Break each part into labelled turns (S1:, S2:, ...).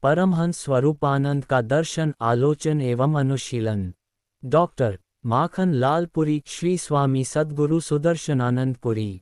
S1: परमहंस स्वरूपानंद का दर्शन, आलोचन एवं अनुशीलन। डॉक्टर माखन लाल पुरी, श्री स्वामी सद्गुरु सुदर्शनानंद पुरी।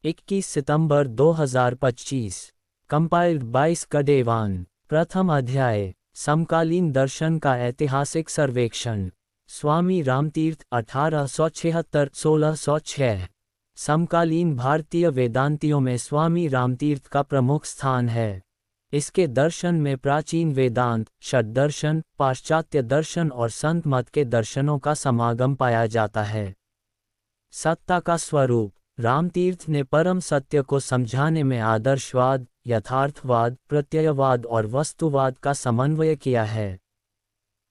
S1: 21 सितंबर 2025। कंपाइल्ड 22 कडेवान। प्रथम अध्याय, समकालीन दर्शन का ऐतिहासिक सर्वेक्षण। स्वामी रामतीर्थ 1876-1606। समकालीन भारतीय वेदांतियों में स्वामी रामतीर्थ का प्रमुख स्थान है। इसके दर्शन में प्राचीन वेदांत, षड्दर्शन, पाश्चात्य दर्शन और संत मत के दर्शनों का समागम पाया जाता है। सत्ता का स्वरूप। रामतीर्थ ने परम सत्य को समझाने में आदर्शवाद, यथार्थवाद, प्रत्ययवाद और वस्तुवाद का समन्वय किया है।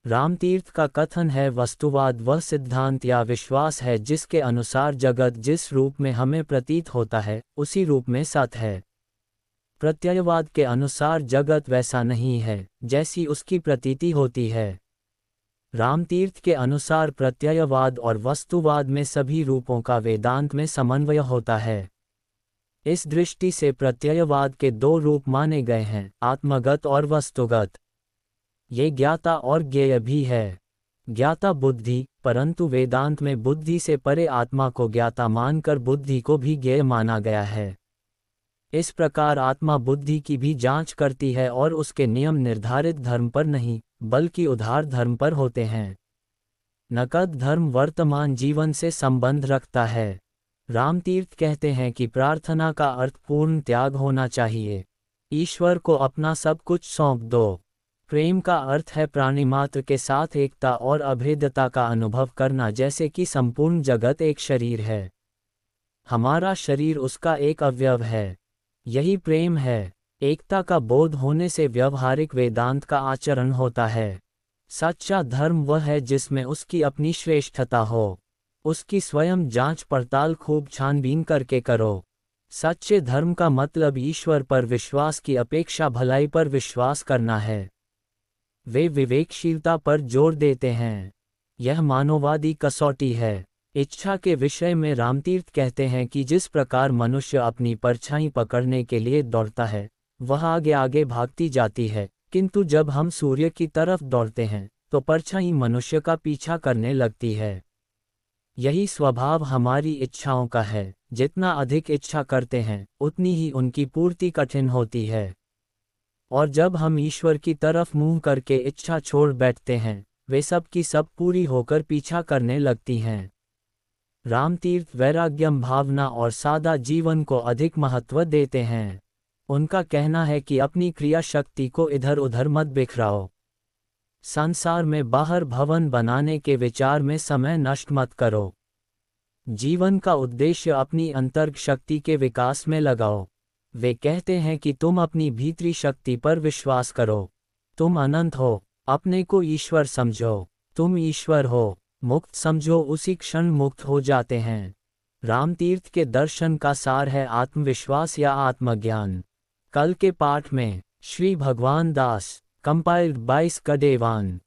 S1: रामतीर्थ का कथन है, वस्तुवाद वह सिद्धांत या विश्वास है जिसके अनुसार जगत जिस रूप में हमें प्रतीत होता है उसी रूप में सत है। प्रत्ययवाद के अनुसार जगत वैसा नहीं है जैसी उसकी प्रतीति होती है। रामतीर्थ के अनुसार प्रत्ययवाद और वस्तुवाद में सभी रूपों का वेदांत में समन्वय होता है। इस दृष्टि से प्रत्ययवाद के दो रूप माने गए हैं, आत्मगत और वस्तुगत। ये ज्ञाता और ज्ञेय भी है। ज्ञाता बुद्धि, परंतु वेदांत में बुद्धि से परे आत्मा को ज्ञाता मानकर बुद्धि को भी ज्ञेय माना गया है। इस प्रकार आत्मा बुद्धि की भी जांच करती है और उसके नियम निर्धारित धर्म पर नहीं बल्कि उधार धर्म पर होते हैं। नकद धर्म वर्तमान जीवन से संबंध रखता है। रामतीर्थ कहते हैं कि प्रार्थना का अर्थ पूर्ण त्याग होना चाहिए। ईश्वर को अपना सब कुछ सौंप दो। प्रेम का अर्थ है प्राणिमात्र के साथ एकता और अभेद्यता का अनुभव करना, जैसे कि संपूर्ण जगत एक शरीर है। हमारा शरीर उसका एक अवयव है। यही प्रेम है। एकता का बोध होने से व्यवहारिक वेदांत का आचरण होता है। सच्चा धर्म वह है जिसमें उसकी अपनी श्रेष्ठता हो। उसकी स्वयं जांच पड़ताल खूब छानबीन करके करो। सच्चे धर्म का मतलब ईश्वर पर विश्वास की अपेक्षा भलाई पर विश्वास करना है। वे विवेकशीलता पर जोर देते हैं। यह मानववादी कसौटी है। इच्छा के विषय में रामतीर्थ कहते हैं कि जिस प्रकार मनुष्य अपनी परछाई पकड़ने के लिए दौड़ता है वह आगे आगे भागती जाती है, किंतु जब हम सूर्य की तरफ दौड़ते हैं तो परछाई मनुष्य का पीछा करने लगती है। यही स्वभाव हमारी इच्छाओं का है। जितना अधिक इच्छा करते हैं उतनी ही उनकी पूर्ति कठिन होती है। और जब हम ईश्वर की तरफ मुंह करके इच्छा छोड़ बैठते हैं वे सब की सब पूरी होकर पीछा करने लगती हैं। रामतीर्थ वैराग्यम भावना और सादा जीवन को अधिक महत्व देते हैं। उनका कहना है कि अपनी क्रिया शक्ति को इधर उधर मत बिखराओ। संसार में बाहर भवन बनाने के विचार में समय नष्ट मत करो। जीवन का उद्देश्य अपनी अंतर्ग शक्ति के विकास में लगाओ। वे कहते हैं कि तुम अपनी भीतरी शक्ति पर विश्वास करो। तुम अनंत हो, अपने को ईश्वर समझो। तुम ईश्वर हो, मुक्त समझो, उसी क्षण मुक्त हो जाते हैं। रामतीर्थ के दर्शन का सार है आत्मविश्वास या आत्मज्ञान। कल के पाठ में श्री भगवान दास, कंपाइल्ड 22 कडेवान।